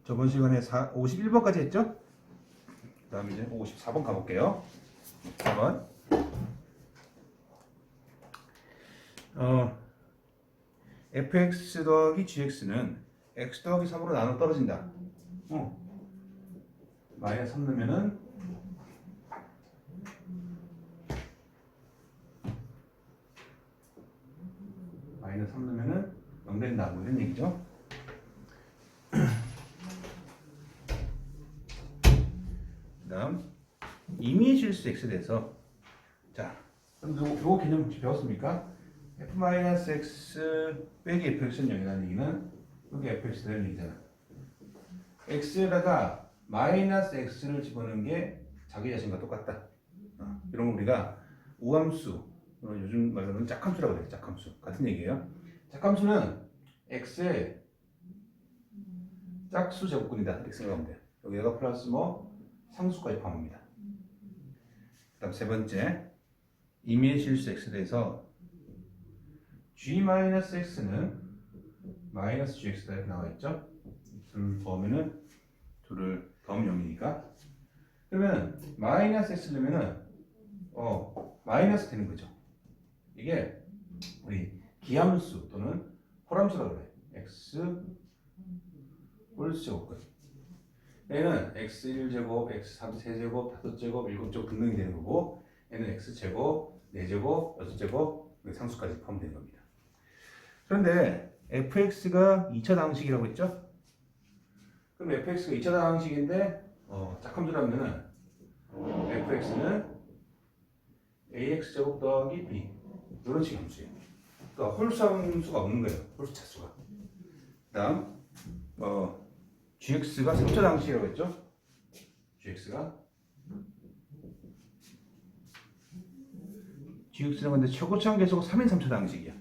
저번 시간에 51번까지 했죠? 그 다음에 이제 54번 가볼게요. 4번. fx 더하기 gx는 x 더하기 3으로 나눠 떨어진다. 마이너스 3 넣으면은 마이너스 3 넣으면은 0 된다. 뭐 이런 얘기죠. 그 다음 임의의 실수 x에 대해서 자, 그럼 요거 개념 혹시 배웠습니까? f-x 빼기 fx는 0이라는 얘기는 여기 fx 되는 얘기잖아. x에다가 마이너스 x를 집어넣은 게 자기 자신과 똑같다. 이런 거 우리가 우함수, 요즘 말로는 짝함수라고 그래요. 짝함수 같은 얘기예요. 짝함수는 x의 짝수 제곱근이다 이렇게 생각하면 돼요. 여기다가 플러스 상수까지 포함합니다. 그 다음 세 번째, 임의의 실수 x에 대해서 g-x는 마이너스 gx다 이렇게 나와 있죠. 둘 더하면은 둘을 더하면 0이니까 그러면 마이너스 x 넣으면은 마이너스 되는 거죠. 이게 우리 기함수 또는 홀함수라고 그래. x 홀수 제곱근. 얘는 x1제곱, x3제곱, 5제곱, 7제곱 등등이 되는 거고 얘는 x제곱, 4제곱, 6제곱 상수까지 포함되는 겁니다. 그런데 fx가 2차 방식이라고 했죠? 그럼 fx가 2차 방식인데 짝함수라면은 fx는 ax제곱 더하기 b 이런 식의 함수예요. 그러니까 홀수 함수가 없는 거예요. 홀수 차수가. 그 다음 gx가 3차 방식이라고 했죠? gx는 근데 최고차원 계속 3인 3차 방식이야.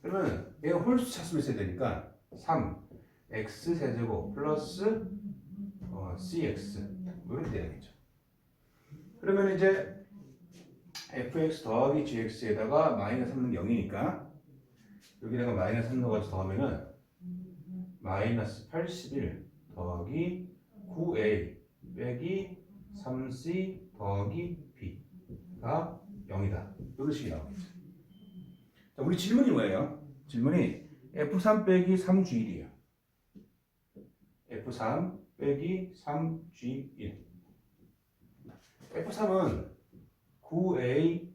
그러면 얘가 홀수 차수를 써야 되니까 3 x 세제곱 플러스 cx 이렇게 돼야겠죠. 그러면 이제 fx 더하기 gx에다가 마이너스 3는 0이니까 여기다가 마이너스 3 넣어가지고 더하면은 마이너스 81 더하기 9a 빼기 3c 더하기 b가 0이다. 이런 식이 나오겠죠. 자, 우리 질문이 뭐예요? 질문이 f3 빼기 3g1이에요. f3 빼기 3g1. f3은 9a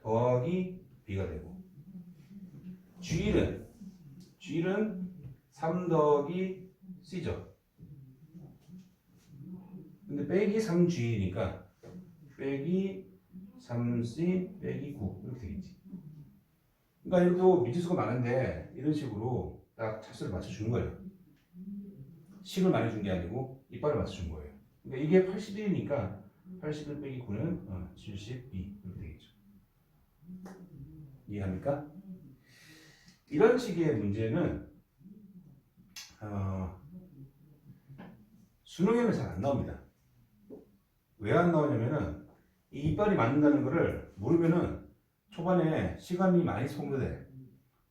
더하기 b가 되고 g1은 3 더하기 c죠. 근데 빼기 3g니까 빼기 3c 빼기 9 이렇게 되겠지. 그러니까 이것도 미지수가 많은데 이런 식으로 딱 차수를 맞춰준 거예요. 식을 많이 준 게 아니고 이빨을 맞춰준 거예요. 그러니까 이게 81이니까 81 빼기 9는 72 이렇게 되겠죠. 이해합니까? 이런 식의 문제는 수능에는 잘 안 나옵니다. 왜 안 나오냐면은 이 이빨이 맞는다는 거를 모르면은 초반에 시간이 많이 소모돼.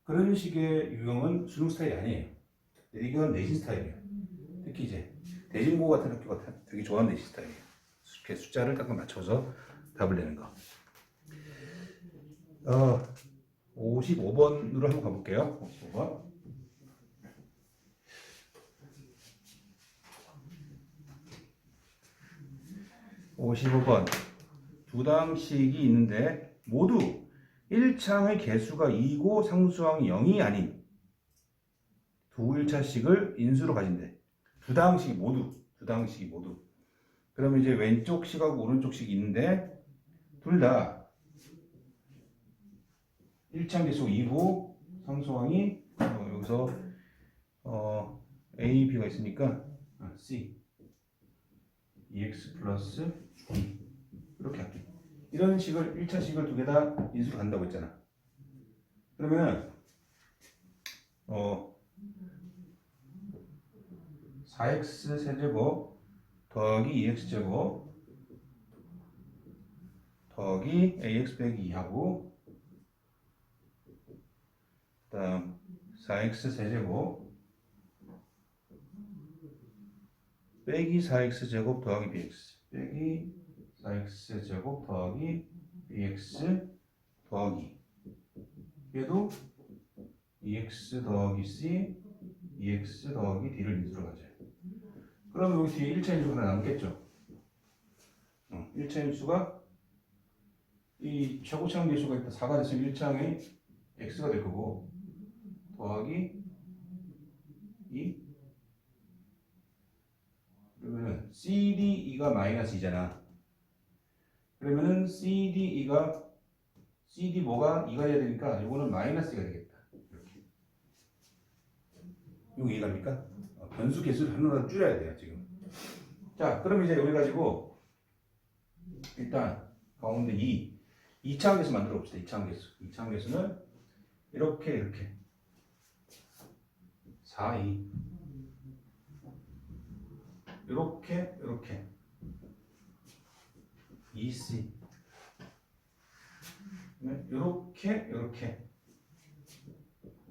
그런 식의 유형은 수능 스타일이 아니에요. 이건 내신 스타일이에요. 특히 이제 대진고 같은 학교가 되게 좋아하는 내신 스타일이에요. 이렇게 숫자를 딱 맞춰서 답을 내는 거. 55번으로 한번 가볼게요. 55번. 55번. 두 당식이 있는데 모두 1창의 개수가 2고 상수항이 0이 아닌 두 1차식을 인수로 가진대. 두 당식이 모두. 그러면 이제 왼쪽 식하고 오른쪽 식이 있는데 둘 다 1창 개수 2고 상수항이 여기서 A, B가 있으니까 C EX 플러스 B 이렇게 할게. 이런 식을 1차식을 두 개 다 인수로 간다고 했잖아. 그러면 4x 세제곱 더하기 2x제곱 더하기 ax 빼기 2하고 그 다음 4x 세제곱 빼기 4x 제곱 더하기 bx 빼기 4x 제곱 더하기 bx 더하기 얘도 2x 더하기 c 2x 더하기 d를 인수로 가져요. 그럼 여기 뒤에 1차 인수가 하나 남겠죠. 1차 인수가 이 최고차항 계수가 있다 4가 됐으면 1차항이 x가 될 거고 더하기 2 그러면은 CDE가 마이너스 2잖아. 그러면은 CDE가 CD 뭐가 2가 돼야 되니까 이거는 마이너스 2가 되겠다. 이렇게. 이거 이해갑니까? 변수 개수를 하나라도 줄여야 돼요 지금. 자 그럼 이제 여기 가지고 일단 가운데 2차항 개수 만들어 봅시다. 2차항 개수. 2차항 개수는 이렇게 4, 2 이렇게 2C 이렇게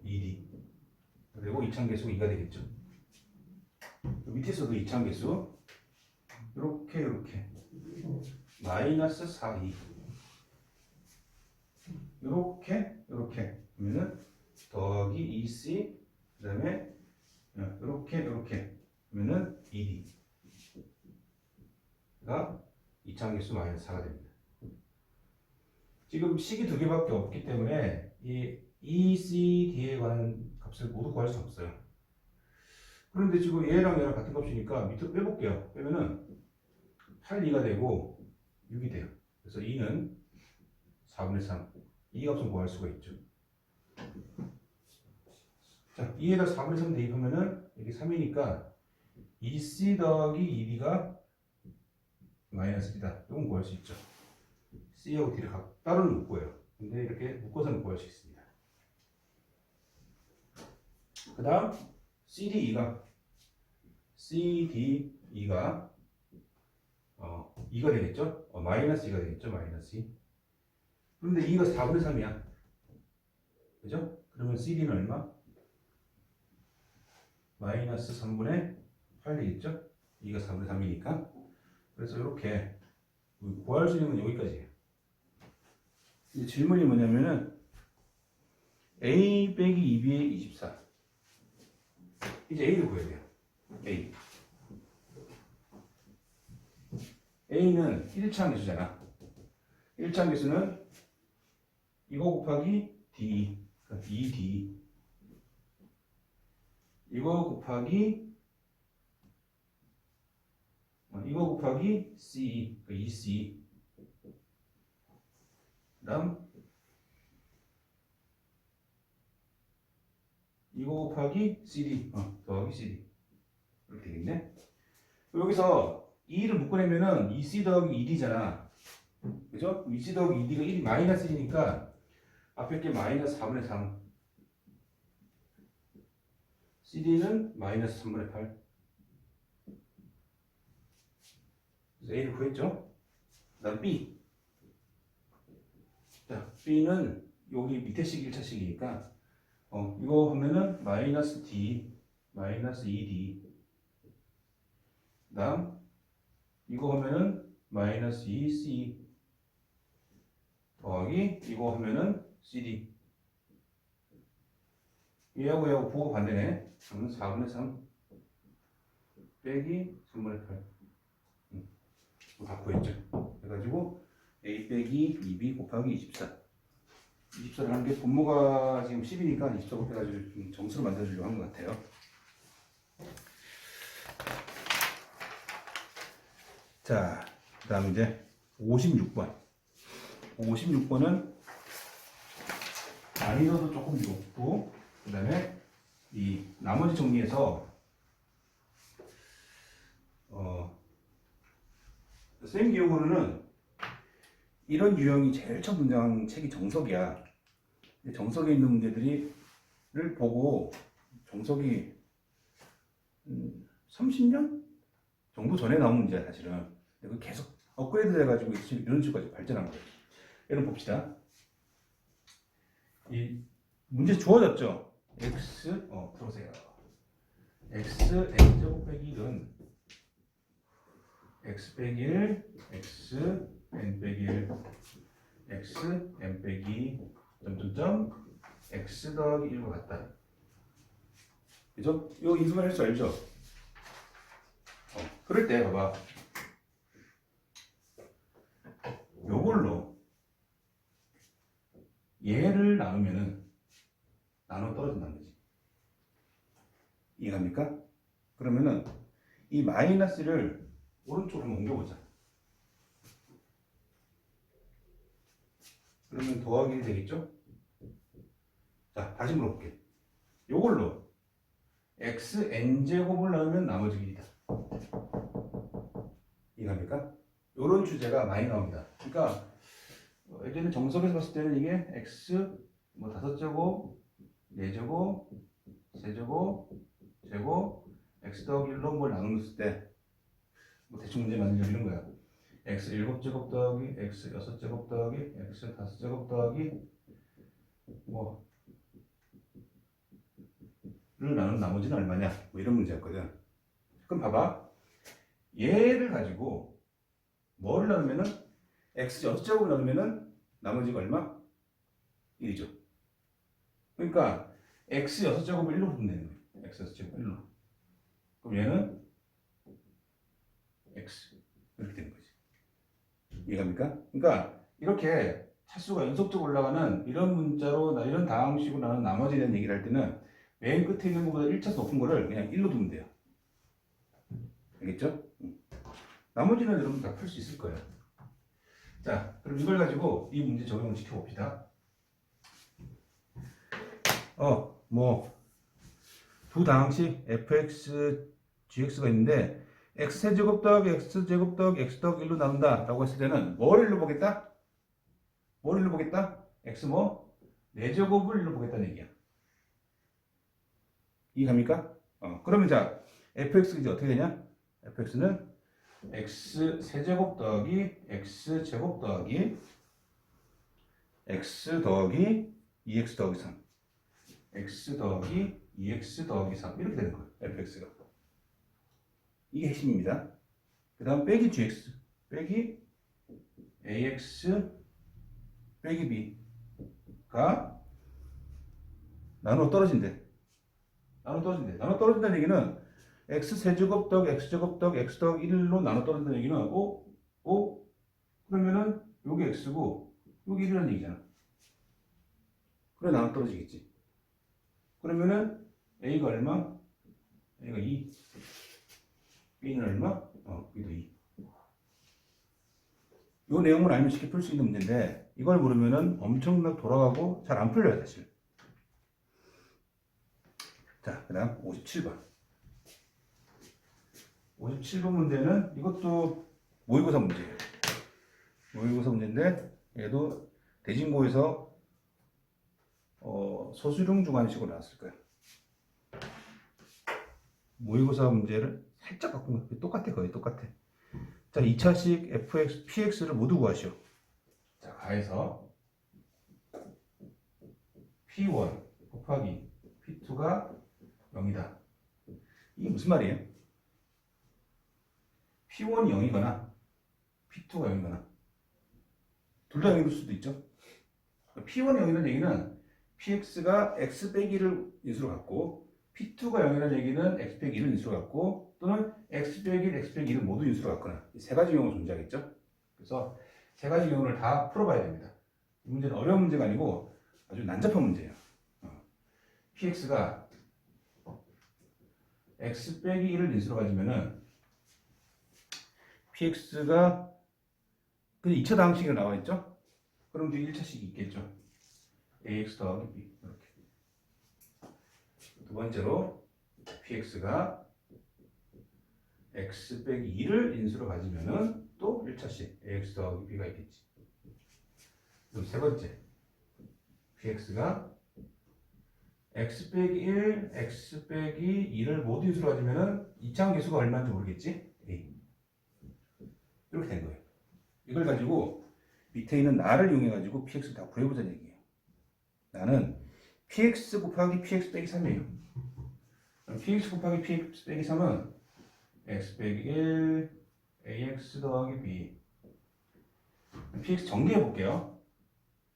2D 그리고 2차항 개수가 2가 되겠죠. 밑에서도 2차항 개수 이렇게 마이너스 4, 2 이렇게 그러면은 더하기 2C 그 다음에 이렇게 그러면은 2D가 2차항 개수 마이너스 4가 됩니다. 지금 식이 두 개밖에 없기 때문에 이 ECD에 관한 값을 모두 구할 수 없어요. 그런데 지금 얘랑 같은 값이니까 밑으로 빼볼게요. 빼면은 8, 2가 되고 6이 돼요. 그래서 2는 4분의 3. 이 값은 구할 수가 있죠. 자, 2에다 4분의 3 대입하면은 이게 3이니까 2C 더하기 2D가 마이너스 D다. 이건 구할 수 있죠. C하고 D를 따로는 못 구해요. 근데 이렇게 묶어서는 구할 수 있습니다. 그 다음 CDE가 CDE가 2가 되겠죠? 마이너스 2가 되겠죠? 마이너스 2. 그런데 2가 4분의 3이야. 그죠? 그러면 CD는 얼마? 마이너스 3분의 8 되겠죠? 2가 4분의 3이니까. 그래서 이렇게 구할 수 있는 건 여기까지예요. 이제 질문이 뭐냐면은 A 빼기 2B의 24. 이제 A를 구해야 돼요. A는 1차항 개수잖아. 1차항 개수는 이거 곱하기 D, 그러니까 2D. 이거 곱하기 C, 그러니까 2C. 그 다음 이거 곱하기 CD, 더하기 CD. 이렇게 되겠네. 여기서 2를 묶어내면은 2C 더하기 2D잖아. 그죠? 2C 더하기 2D가 1이 마이너스 1이니까 앞에 게 마이너스 4분의 3. CD는 마이너스 3분의 8. 그래서 A를 구했죠? 그 다음 B. 자, B는 여기 밑에 식 1차식이니까 이거 하면은 마이너스 D, 마이너스 2D. 그 다음 이거 하면은 마이너스 2C 더하기 이거 하면은 CD. 얘하고 부호가 반대네. 그러면 4분의 3 빼기 3분의 8. 다 구했죠. 그래가지고 A 빼기 2B 곱하기 24. 24를 하는 게 분모가 지금 10이니까 24 곱해가지고 좀 점수를 만들어주려고 하는 것 같아요. 자, 그 다음 이제 56번. 56번은 난이도도 조금 높고, 그 다음에 이 나머지 정리해서, 쌤 기억으로는 이런 유형이 제일 처음 등장한 책이 정석이야. 정석에 있는 문제들을 보고 정석이 30년 정도 전에 나온 문제야 사실은. 근데 계속 업그레이드 돼가지고 이런 식으로 발전한 거예요. 여러분 봅시다. 이 문제 주어졌죠? x 들어오세요. x n제곱 빼기 1은 x 빼기 1 x n 빼기 1 x n 빼기 점점점 x 더하기 1과 같다. 그죠? 이거 인수분 할 줄 알죠? 그럴 때 봐봐. 요걸로 얘를 나누면은 나눠 떨어진다는 거지. 이해갑니까? 그러면은 이 마이너스를 오른쪽으로 한번 옮겨보자. 그러면 더하기 1 되겠죠? 자, 다시 물어볼게. 요걸로 x n제곱을 나누면 나머지 길이다. 이해갑니까? 요런 주제가 많이 나옵니다. 그러니까 예전에 정석에서 봤을 때는 이게 x 뭐 5제곱, 4제곱, 세제곱, 제곱, x 더하기 1로 뭘 나눴을 때 뭐 대충 문제 만들면 이런 거야. x 7제곱 더하기 x 6제곱 더하기 x 5제곱 더하기 뭐 를 나눈 나머지는 얼마냐? 뭐 이런 문제였거든. 그럼 봐봐. 얘를 가지고 뭐를 나누면은 x 6제곱을 나누면은 나머지가 얼마? 1이죠. 그러니까 x 6제곱을 1로 보면 되는 거예요. x 6제곱 1로. 그럼 얘는 x 이렇게 되는 거지. 이해갑니까? 그러니까 이렇게 차수가 연속적으로 올라가는 이런 문자로 이런 다항식으로 나는 나머지에 대한 얘기를 할 때는 맨 끝에 있는 것보다 1차수 높은 거를 그냥 1로 두면 돼요. 알겠죠? 나머지는 여러분 다 풀 수 있을 거예요. 자, 그럼 이걸 가지고 이 문제 적용을 시켜봅시다. 두 다항식 fx, gx가 있는데 x제곱 더하기 x제곱 더하기 x 더하기 1로 나눈다 라고 했을 때는 뭐를 1로 보겠다? 뭐를 1로 보겠다? x 뭐? 4제곱을 1로 보겠다는 얘기야. 이해갑니까? 그러면 자, fx가 이제 어떻게 되냐? fx는 x 세제곱 더하기 x 제곱 더하기 x 더하기 2x 더하기 3 x 더하기 2x 더하기 3 이렇게 되는 거예요. fx가. 이게 핵심입니다. 그 다음 빼기 gx 빼기 ax 빼기 b가 나눠 떨어진대. 나눠 떨어진다는 얘기는 x 세제곱 더하기 x 제곱 더하기 x 더하기 1로 나눠 떨어진다는 얘기는 그러면은 요게 x고 요게 1이라는 얘기잖아. 그래 나눠 떨어지겠지. 그러면은 a가 얼마? a가 2 b는 얼마? b도 2. 요 내용을 알면 쉽게 풀 수 있는 문제인데 이걸 모르면은 엄청나게 돌아가고 잘 안 풀려요 사실. 자, 그 다음 57번. 57번 문제는 이것도 모의고사 문제예요. 모의고사 문제인데 얘도 대진고에서 소수령 주관식으로 나왔을 거예요. 모의고사 문제를 살짝 바꾼 거 똑같아. 거의 똑같아. 자, 2차식 fx, px를 모두 구하시오. 자, 가해서 p1 곱하기 p2가 0이다. 이게 무슨 말이에요? P1이 0이거나 P2가 0이거나 둘 다 0일 수도 있죠. P1이 0이라는 얘기는 PX가 X 빼기를 인수로 갖고 P2가 0이라는 얘기는 X 빼기 1을 인수로 갖고 또는 X 빼기 1, X 빼기 1을 모두 인수로 갖거나 이 세 가지 경우가 존재하겠죠. 그래서 세 가지 경우를 다 풀어봐야 됩니다. 이 문제는 어려운 문제가 아니고 아주 난잡한 문제예요. PX가 x 빼기 1을 인수로 가지면은 px가 그 2차 다항식이 나와 있죠? 그럼 뒤에 1차식이 있겠죠? ax 더하기 b 이렇게. 두 번째로 px가 x 빼기 2를 인수로 가지면은 또 1차식 ax 더하기 b가 있겠지. 그럼 세 번째 px가 x 빼기 1, x 빼기 2를 모두 인수로 가지면은 이차원 계수가 얼마인지 모르겠지? A. 이렇게 된 거예요. 이걸 가지고 밑에 있는 나를 이용해 가지고 px를 다 구해보자는 얘기예요. 나는 px 곱하기 px 빼기 3이에요. px 곱하기 px 빼기 3은 x 빼기 1 ax 더하기 b. px 정리해 볼게요.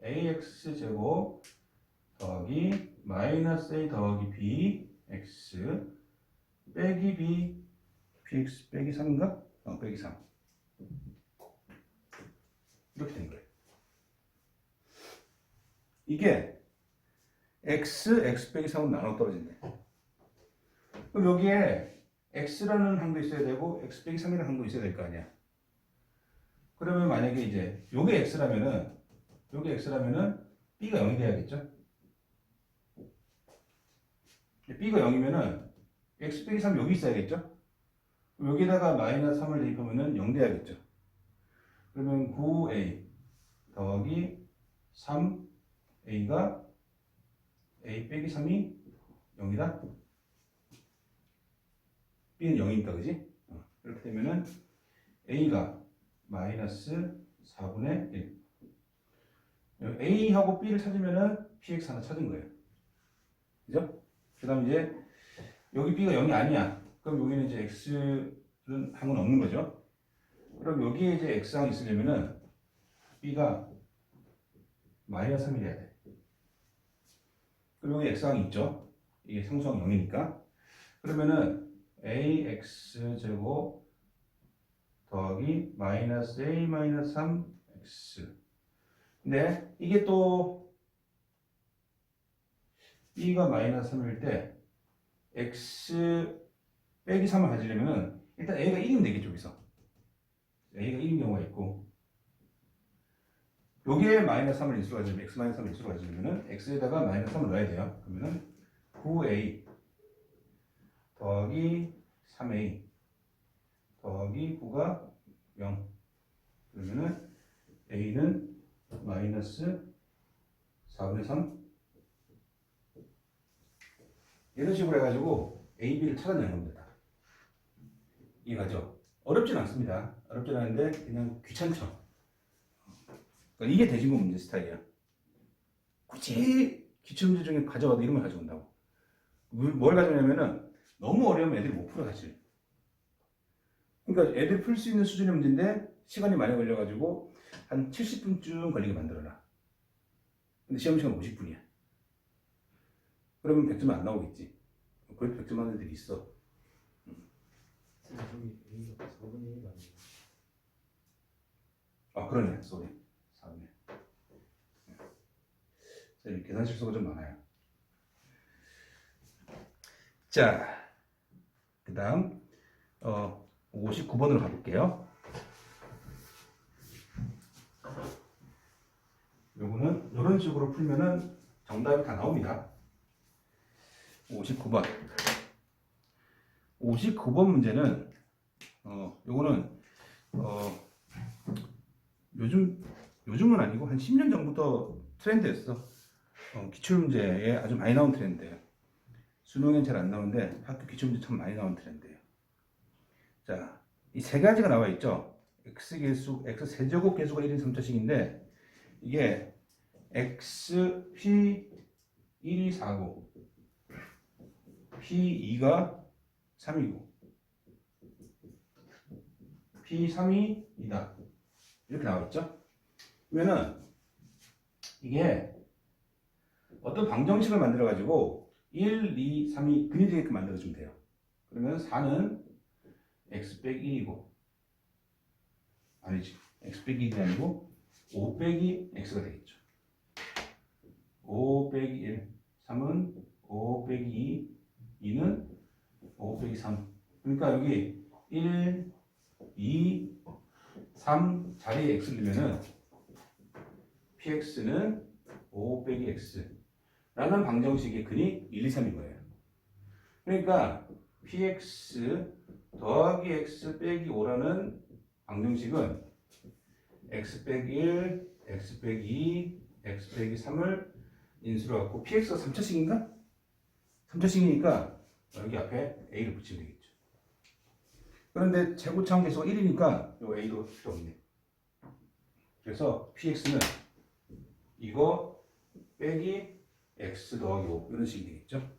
ax 제곱 더하기 마이너스 a 더하기 b x 빼기 b px 빼기 3인가? 빼기 3 이렇게 되는 거예요. 이게 x 빼기 3으로 나눠 떨어진대. 그럼 여기에 x라는 항도 있어야 되고 x 빼기 3이라는 항도 있어야 될 거 아니야. 그러면 만약에 이제 요게 x라면은 b가 0이 돼야겠죠? b가 0이면은 x 빼기 3 여기 있어야겠죠? 여기다가 마이너스 3을 대입하면은 0 돼야겠죠? 그러면 9a 더하기 3a가 a 빼기 3이 0이다? b는 0이니까 그지? 이렇게 되면은 a가 마이너스 4분의 1 a하고 b를 찾으면은 px 하나 찾은 거예요. 그죠? 그 다음 이제 여기 b가 0이 아니야. 그럼 여기는 이제 x는 항은 없는 거죠. 그럼 여기에 이제 x항이 있으려면은 b가 마이너스 3이 돼야 돼. 그럼 여기 x항이 있죠. 이게 상수항 0이니까. 그러면은 ax 제곱 더하기 마이너스 a 마이너스 3x. 근데 이게 또 b가 마이너스 3일 때 x 빼기 3을 가지려면은 일단 a가 1이면 되겠죠. 여기서 a가 1인 경우가 있고 여기에 마이너스 3을 인수로 가지려면 x 마이너스 3을 인수로 가지려면은 x에다가 마이너스 3을 넣어야 돼요. 그러면은 9a 더하기 3a 더하기 9가 0 그러면은 a는 마이너스 4분의 3 이런 식으로 해가지고 a, b를 찾아내는 겁니다. 이해가죠? 어렵진 않습니다. 어렵진 않은데 그냥 귀찮죠. 그러니까 이게 대진고 문제 스타일이야. 굳이 기출문제 중에 가져와도 이런 걸 가져온다고. 뭘 가져오냐면은 너무 어려우면 애들이 못 풀어 사실. 그러니까 애들 풀 수 있는 수준의 문제인데 시간이 많이 걸려가지고 한 70분쯤 걸리게 만들어놔. 근데 시험 시간 50분이야. 그러면 100점 안 나오겠지. 그래도 100점 하는 애들이 있어. 저기 A가 4분의 1 아니에요? 아 그러네. 쏘리. 4분의. 쌤이 계산 실수가 좀 많아요. 자, 그 다음 59번으로 가볼게요. 요거는 이런 식으로 풀면은 정답이 다 나옵니다. 59번. 59번 문제는 요거는 요즘은 아니고 한 10년 전부터 트렌드였어. 기출문제에 아주 많이 나온 트렌드예요. 수능엔 잘 안 나오는데 학교 기출문제 참 많이 나온 트렌드예요. 자, 이 세 가지가 나와 있죠. x계수, x세제곱 계수가 1인 3차식인데 이게 x, p 1이 4고 p2가 3이고 p3이 2다. 이렇게 나와 있죠. 그러면은 이게 어떤 방정식을 만들어 가지고 1, 2, 3이 근이 되게끔 만들어주면 돼요. 그러면 4는 x 빼기 1이고 아니지 x 빼기 1이 아니고 5 빼기 x가 되겠죠. 5 빼기 1 3은 5 빼기 2 2는 5 빼기 3 그러니까 여기 1 2 3 자리에 x를 넣으면은 px는 5 빼기 x 라는 방정식의 근이 1, 2, 3인 거예요. 그러니까 px 더하기 x 빼기 5라는 방정식은 x 빼기 1, x 빼기 2, x 빼기 3을 인수로 갖고 px가 3차식인가? 3차식이니까 여기 앞에 a를 붙이면 되겠죠. 그런데 최고차원 계수가 1이니까 요 a도 필요 없네. 그래서 px는 이거 빼기 x 더하기 5 이런 식이 되겠죠.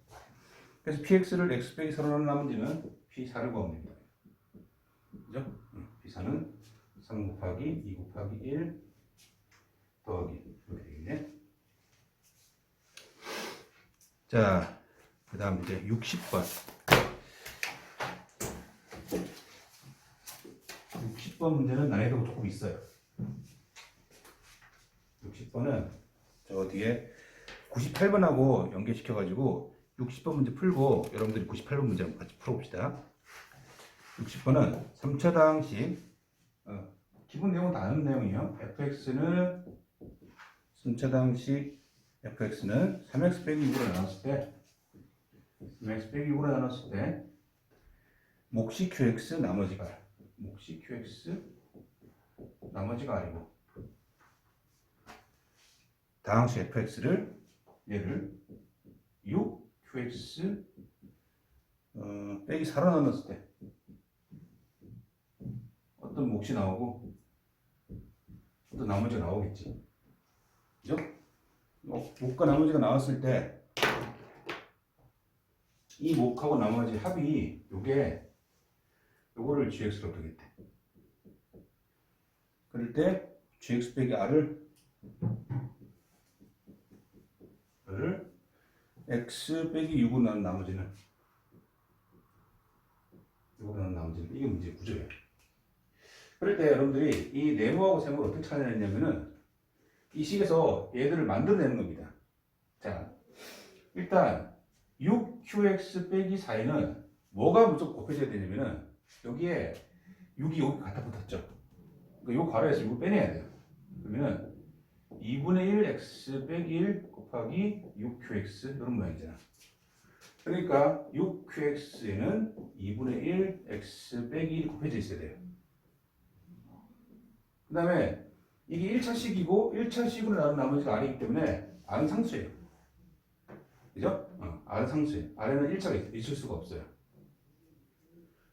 그래서 px를 x 빼기 4로 나눈 나머지는 p4를 구하면 됩니다. 그죠? p4는 3 곱하기 2 곱하기 1 더하기 이렇게 되겠네. 자, 그 다음 이제 60번. 60번 문제는 난이도가 조금 있어요. 60번은 저 뒤에 98번하고 연계시켜가지고 60번 문제 풀고 여러분들이 98번 문제 한번 같이 풀어봅시다. 60번은 3차당식 기본 내용은 다 아는 내용이에요. fx는 3차당식 fx는 3x 빼기 6으로 나눴을 때 3x 빼기 6으로 나눴을 때 몫이 qx 나머지가 몫이 qx 나머지가 r이고 다항식 fx를 얘를 6qx 빼기 4로 나눴을 때 어떤 몫이 나오고 어떤 나머지가 나오겠지. 그죠? 몫과 나머지가 나왔을 때 이 몫하고 나머지 합이 요거를 gx로 되겠대. 그럴 때 gx 빼기 r을 x 빼기 6으로 나눈 나머지는 이게 문제의 구조예요. 그럴 때 여러분들이 이 네모하고 세모를 어떻게 찾아내냐면은 이 식에서 얘들을 만들어내는 겁니다. 자, 일단 6qx 빼기 4에는 뭐가 무조건 곱해져야 되냐면은 여기에 6이 여기 갖다 붙었죠. 그러니까 요 괄호에서 6을 빼내야 돼요. 그러면은 2분의 1 x 빼기 1 곱하기 6qx 이런 모양이잖아. 그러니까 6qx에는 2분의 1 x 빼기 1이 곱해져 있어야 돼요. 그 다음에 이게 1차식이고 1차식으로 나눈 나머지가 r이기 때문에 r은 상수예요. 그죠? r은 상수예요. r에는 1차가 있을 수가 없어요.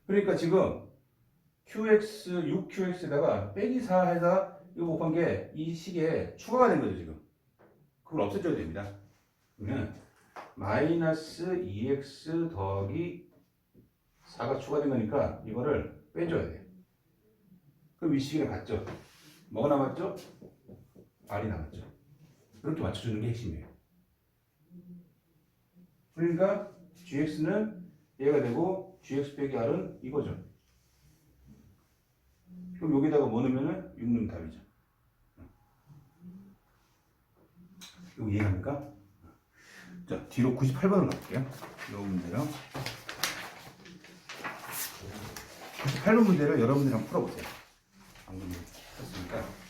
그러니까 지금 qx, 6qx에다가 빼기 4 해서 이거 곱한 게 이 식에 추가가 된 거죠, 지금. 그걸 없애줘야 됩니다. 그러면 마이너스 2x 더하기 4가 추가된 거니까 이거를 빼줘야 돼요. 그럼 이 식이랑 같죠? 뭐가 남았죠? r이 남았죠. 그렇게 맞춰주는 게 핵심이에요. 그러니까 gx는 얘가 되고 gx 빼기 r은 이거죠. 그럼 여기다가 뭐 넣으면 6 넣으면 답이죠. 이거 이해합니까? 자, 뒤로 98번으로 갈게요. 이 문제요. 98번 문제를 여러분들이 한번 풀어보세요. 방금 했으니까.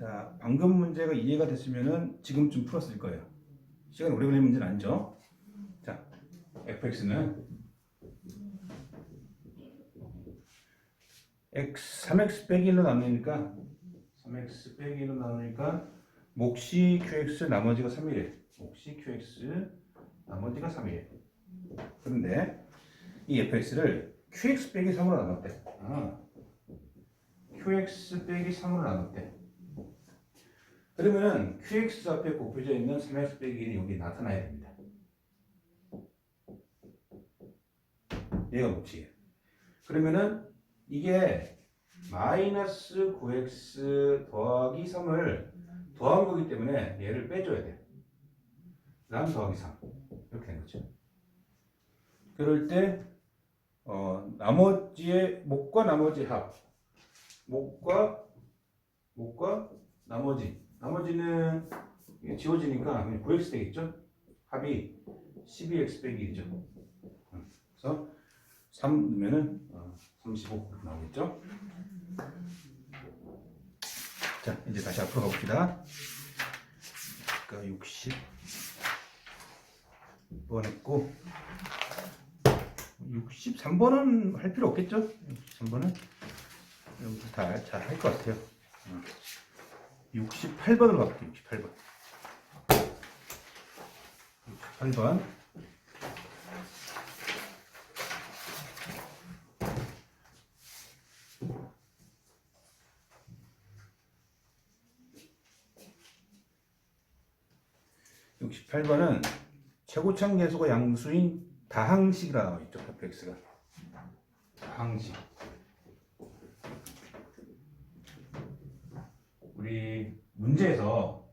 자, 방금 문제가 이해가 됐으면은 지금쯤 풀었을 거예요. 시간이 오래 걸리는 문제는 아니죠. 자, fx는 3x 빼기 1로 나누니까 3x 빼기 1로 나누니까 몫이 qx 나머지가 3이래. 몫이 qx 나머지가 3이래. 그런데 이 fx를 qx 빼기 3으로 나눴대. qx 빼기 3으로 나눴대. 그러면은 qx 앞에 곱해져 있는 3x 빼기 1이 여기 나타나야 됩니다. 얘가 몫이에요. 그러면은 이게 마이너스 9x 더하기 3을 더한 거기 때문에 얘를 빼줘야 돼. 그 다음 더하기 3 이렇게 된 거죠. 그럴 때 나머지의 몫과 나머지 합, 몫과 나머지는 지워지니까 그냥 9x 되겠죠? 합이 12x 빼기 1이죠. 그래서 3 넣으면은 35 이렇게 나오겠죠? 자, 이제 다시 앞으로 가봅시다. 그러니까 60번 했고 63번은 할 필요 없겠죠? 63번은 여기서 다 잘 할 것 같아요. 68번으로 가볼게요. 68번 68번은 최고창 계수가 양수인 다항식이라 나와 있죠. fx가 다항식. 우리 문제에서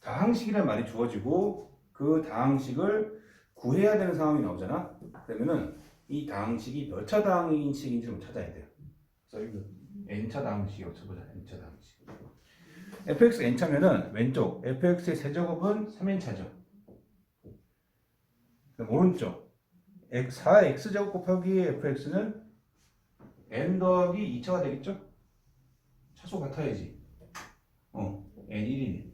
다항식이라는 말이 주어지고 그 다항식을 구해야 되는 상황이 나오잖아. 그러면은 이 다항식이 몇 차 다항식인지 좀 찾아야 돼요. 그래서 이거 n차 다항식이라고 쳐보자. n차 다항식. fx n차면은 왼쪽 fx의 세제곱은 3n차죠. 그럼 오른쪽 4x제곱 곱하기 fx는 n 더하기 2차가 되겠죠? 차수 같아야지. n1이네.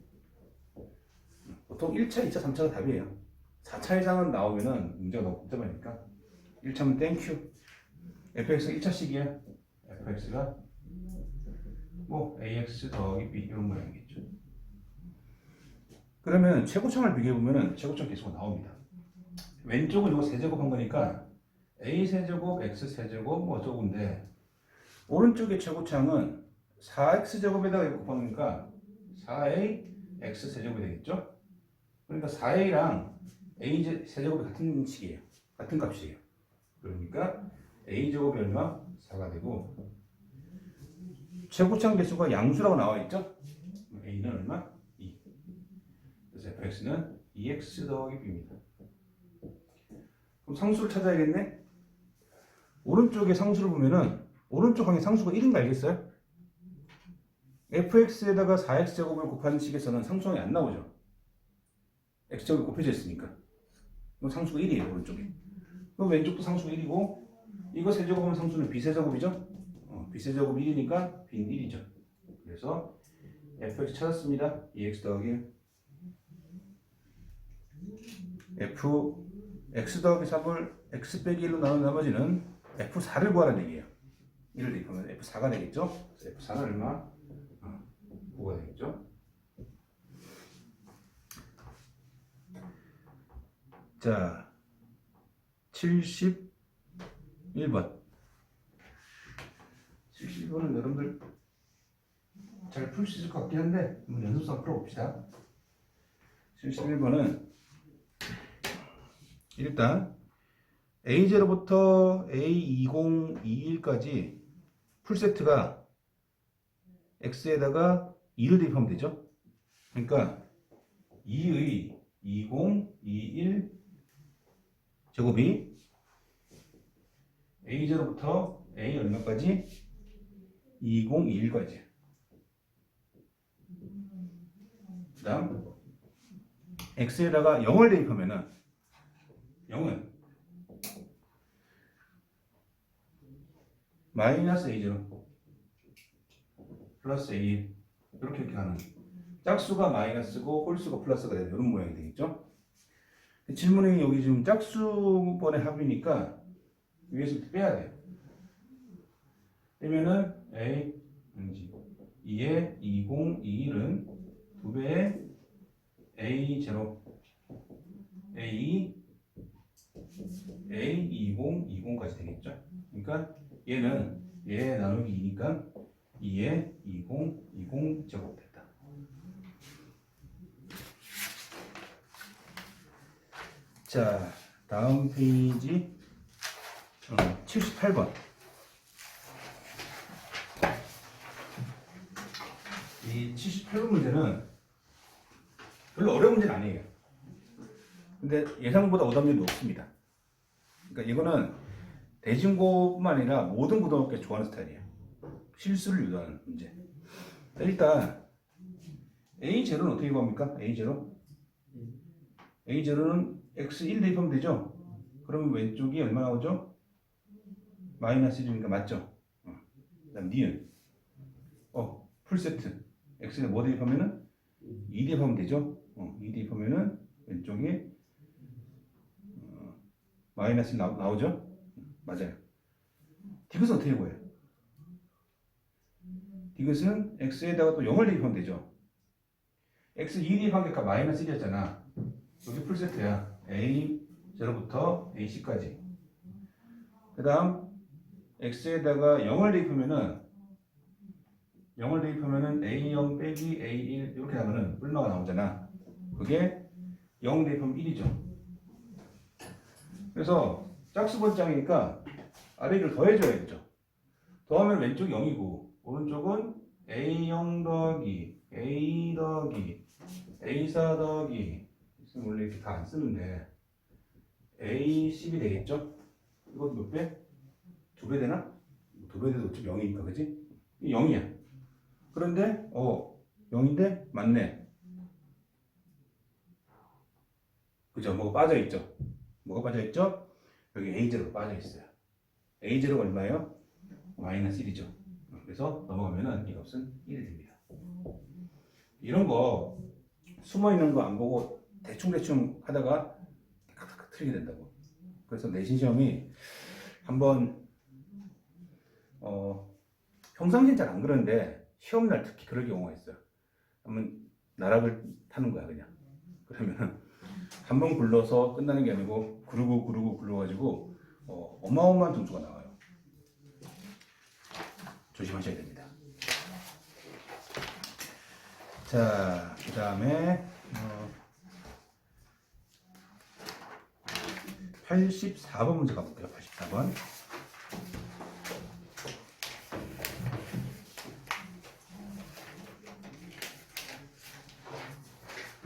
보통 1차, 2차, 3차가 답이에요. 4차 이상은 나오면은 문제가 너무 복잡하니까 1차면 땡큐. fx가 1차식이야. fx가 뭐 ax 더하기 b 이런 모양이겠죠. 그러면 최고창을 비교해보면은 최고창 계수가 나옵니다. 왼쪽은 이거 세제곱한 거니까 a 세제곱, x 세제곱 뭐 어쩌고인데 오른쪽의 최고창은 4x 제곱에다가 이거 곱하니까 4a x 세제곱이 되겠죠? 그러니까 4a랑 a 세제곱이 같은 식이에요. 같은 값이에요. 그러니까 a 제곱이 얼마? 4가 되고 최고창 개수가 양수라고 나와 있죠? a는 얼마? 2. 그래서 fx는 2x 더하기 b입니다. 그럼 상수를 찾아야겠네? 오른쪽에 상수를 보면은 오른쪽 항의 상수가 1인 거 알겠어요? fx에다가 4x제곱을 곱하는 식에서는 상수항이 안 나오죠. x제곱이 곱해져 있으니까. 그럼 상수가 1이에요, 오른쪽에. 그럼 왼쪽도 상수가 1이고 이거 세제곱하면 상수는 b세제곱이죠? b세제곱 1이니까 b는 1이죠. 그래서 fx 찾았습니다. 2x 더하기 1. x 더하기 3을 x 빼기 1로 나눈 나머지는 f4를 구하라는 얘기예요. 1을 대입하면 f4가 되겠죠? 그래서 f4는 얼마? 9가 되겠죠? 자, 71번. 71번은 여러분들 잘 풀 수 있을 것 같긴 한데 한번 연습상 풀어봅시다. 71번은 일단 A0부터 A20, A1까지 풀세트가 X에다가 2를 대입하면 되죠. 그러니까 2의 20, 21 제곱이 A0부터 A 얼마까지? 20, 21까지. 그 다음 X에다가 0을 대입하면은 0은 마이너스 A0 플러스 A1 이렇게 가는 짝수가 마이너스고 홀수가 플러스가 되는 이런 모양이 되겠죠. 질문이 여기 지금 짝수번의 합이니까 위에서부터 빼야 돼요. 빼면은 A 2에 20, 21은 2배의 A0 A A20, 20까지 되겠죠. 그러니까 얘는 얘 나누기 2니까 2에 20, 20 제곱 됐다. 자, 다음 페이지 78번. 이 78번 문제는 별로 어려운 문제는 아니에요. 근데 예상보다 오답률이 높습니다. 그러니까 이거는 대진고뿐만 아니라 모든 고등학교에 좋아하는 스타일이에요. 실수를 유도하는 문제. 일단 A0는 어떻게 구합니까? A0는 x1 대입하면 되죠? 그러면 왼쪽이 얼마 나오죠? 마이너스 1이니까 맞죠? 그 다음 니은 풀세트 x에 뭐 대입하면은 2 대입하면 되죠? 2 대입하면은 왼쪽에 마이너스 1 나오죠? 맞아요. 디귿은 어떻게 구해요? 디귿은 x에다가 또 0을 대입하면 되죠? x 2 대입한 게 마이너스 1이었잖아. 여기 풀세트야. A0부터 AC까지. 그 다음 x에다가 0을 대입하면은 A0 빼기 A1 이렇게 하면은 얼마가 나오잖아. 그게 0 대입하면 1이죠. 그래서 짝수번장이니까 아래를 더해줘야겠죠. 더하면 왼쪽이 0이고 오른쪽은 A0 더하기 A 더하기 A4 더하기 원래 이렇게 다 안 쓰는데 A10이 되겠죠? 이것도 몇 배? 2배 되나? 2배 돼도 어차피 0이니까 그지? 0이야. 그런데 0인데 맞네. 그죠? 뭐가 빠져있죠? 여기 A0가 빠져있어요. A0가 얼마예요? 마이너스 1이죠. 그래서 넘어가면은 이 값은 1이 됩니다. 이런 거 숨어있는 거 안 보고 대충 하다가 틀리게 된다고. 그래서 내신 시험이 한번 평상시엔 잘 안 그러는데 시험날 특히 그럴 경우가 있어요. 한번 나락을 타는 거야 그냥. 그러면 한 번 굴러서 끝나는 게 아니고 굴러가지고 어마어마한 점수가 나와요. 조심하셔야 됩니다. 자, 그 다음에 84번 문제 가볼게요. 84번.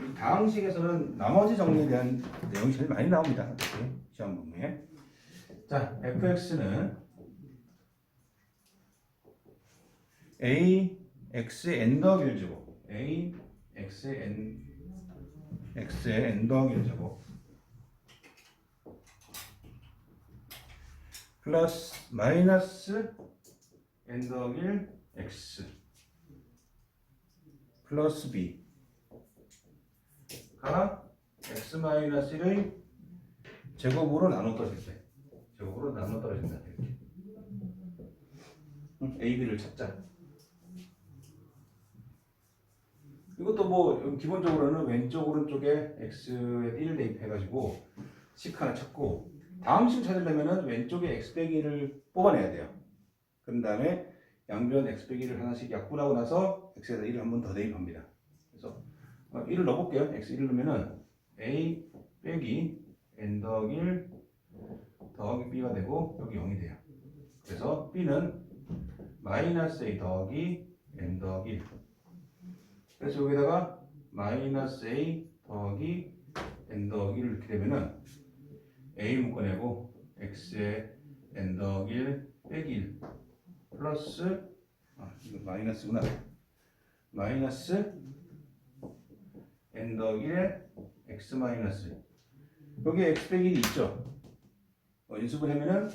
이 다항식에서는 나머지 정리에 대한 내용이 제일 많이 나옵니다. 이렇게 시험 문제에. 자, fx는 a x의 n 더하기 1제곱 a x의 n 더하기 1제곱 플러스 마이너스 n 더하기 1 x 플러스 b가 x 마이너스 1의 제곱으로 나눠 떨어질 때 떨어진다. 이렇게 a, b를 찾자. 이것도 뭐 기본적으로는 왼쪽 오른쪽에 x에 1 대입해가지고 식 하나 찾고 다음 식 찾으려면은 왼쪽에 x 빼기 1을 뽑아내야 돼요. 그런 다음에 양변 x 빼기 1을 하나씩 약분하고 나서 x에다 1을 한 번 더 대입합니다. 그래서 1을 넣어볼게요. x 1을 넣으면은 a 빼기 n 더하기 1 더하기 b가 되고 여기 0이 돼요. 그래서 b는 마이너스 a 더하기 n 더하기 1. 그래서 여기다가 마이너스 a 더하기 n 더하기 1을 이렇게 되면은 a 묶어내고 x에 n 더하기 1 빼기 1 플러스 이거 마이너스구나. 마이너스 n 더하기 1에 x 마이너스 여기에 x 빼기 1이 있죠. 인수분해면은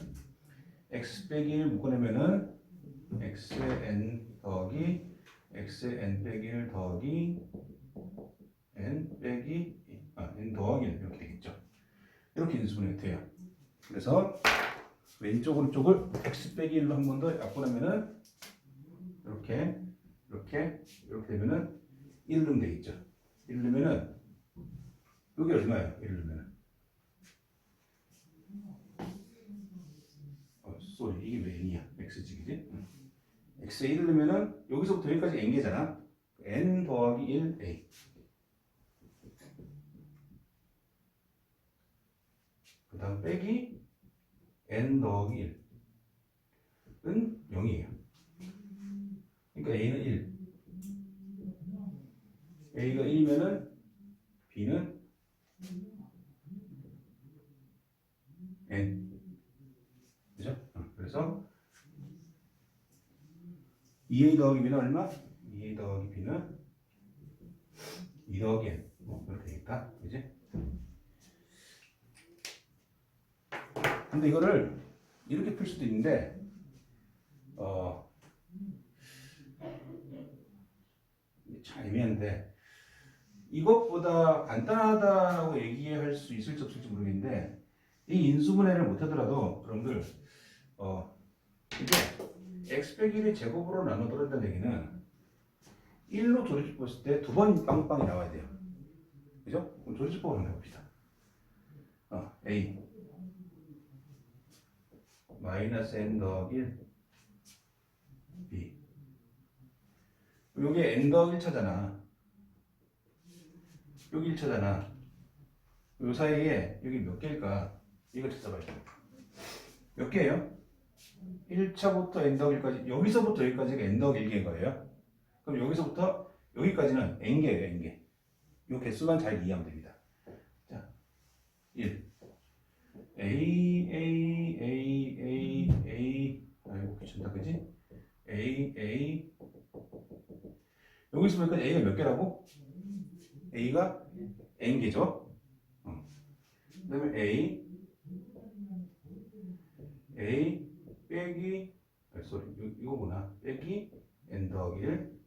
x 빼기 1 묶어내면은 x에 n 더하기 x의 n 빼기 1 더하기 n 빼기 n 더하기 1 이렇게 되겠죠. 이렇게 인수분해 돼요. 그래서 왼쪽 오른쪽을 x 빼기 1로 한 번 더 약분하면은 이렇게 되면은 1 넣으면 되겠죠. 1 넣으면은 여기 얼마예요? 1 넣으면은 쏘리 이게 왜 n이야? x직이지? x에 1 넣으면은 여기서부터 여기까지 n개잖아. n 더하기 1 a 그 다음 빼기 n 더하기 1은 0이에요. 그러니까 a는 1. a가 1이면은 b는 n. 그죠? 그래서 2a 더하기 b는 얼마? 2a 더하기 b는 2 더하기 n. 이렇게 되겠다. 그지? 근데 이거를 이렇게 풀 수도 있는데 참 애매한데 이것보다 간단하다고 얘기할 수 있을지 없을지 모르겠는데 이 인수분해를 못하더라도 여러분들 이게 x 빼기 1의 제곱으로 나눠버린다는 얘기는 1로 조립했을 때 두 번 빵빵이 나와야 돼요. 그죠? 그럼 조립법으로 한번 해봅시다. a 마이너스 n 더하기 1 b 요게 n 더하기 1차잖아. 여기 1차잖아. 요 사이에 여기 몇 개일까? 이거 찾아봐야 돼. 몇 개예요? 1차부터 n 더하기 1까지 여기서부터 여기까지가 n 더하기 1개인 거예요. 그럼 여기서부터 여기까지는 n개예요. n개. 요 개수만 잘 이해하면 됩니다. 자, 1 A 아이고 귀찮다 그지? A 여기서 보니까 A가 몇 개라고? A가 n개죠? 그 다음에 A 빼기 이거구나 빼기 n 더하기 1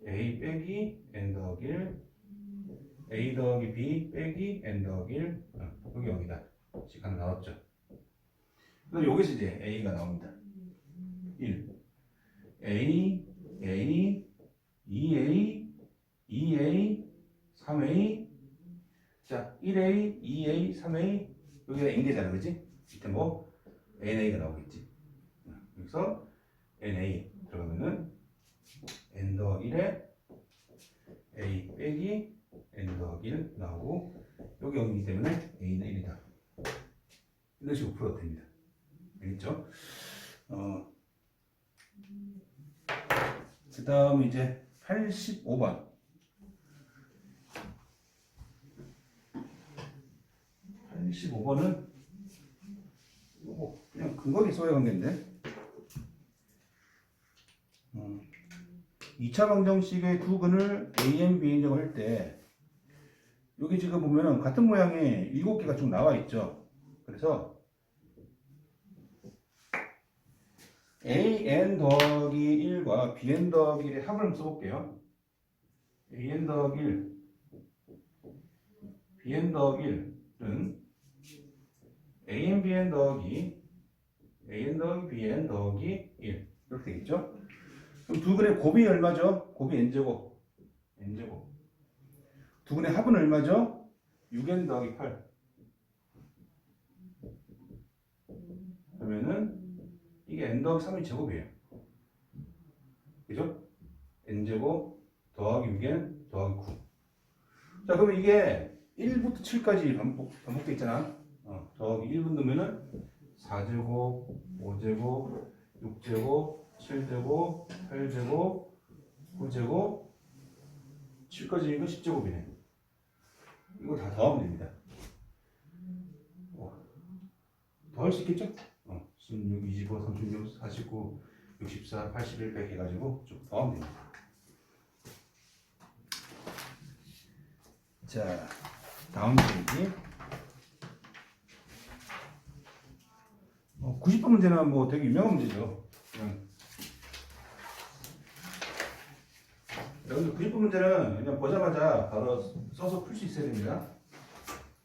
A 빼기 n 더하기 1 A 더하기 B 빼기 n 더하기 1 여기 여기다 시간 나왔죠. 그럼 여기서 이제 A가 나옵니다. 1 A 2A 2A 3A 자 1A 2A 3A 여기가 n개잖아 그지? 밑에 뭐 NA가 나오겠지. 여기서 NA 들어가면은 n 더하기 1에 A 빼기 n 더하기 1 나오고 여기 0이기 때문에 A는 1이다. 이런 식으로 풀어도 됩니다. 알겠죠? 그 다음 이제 85번. 85번은 그냥 근거리 소의 관계인데 2차 방정식의 두 근을 AN, BN이라고 할 때 여기 지금 보면은 같은 모양의 7개가 쭉 나와 있죠. 그래서 AN 더하기 1과 BN 더하기 1의 합을 한번 써볼게요. AN 더하기 1, BN 더하기 1은 AN, BN 더하기 BN 더하기 1 이렇게 되겠죠? 그럼 두 근의 곱이 얼마죠? 곱이 n제곱 두 근의 합은 얼마죠? 6n 더하기 8 그러면은 이게 n 더하기 3의 제곱이에요. 그죠? n제곱 더하기 6n 더하기 9 자 그러면 이게 1부터 7까지 반복되어 있잖아. 더하기 1분 넣으면은 4제곱 5제곱 6제곱 7제곱 8제곱 9제곱 7까지니까 10제곱이네. 이거 다 더하면 됩니다. 더할 수 있겠죠? 16, 25, 36, 49, 64, 81, 100 해가지고 좀 더하면 됩니다. 자, 다음 페이지. 90번 문제는 뭐 되게 유명한 문제죠. 여러분들 90분 문제는 그냥 보자마자 바로 써서 풀 수 있어야 됩니다.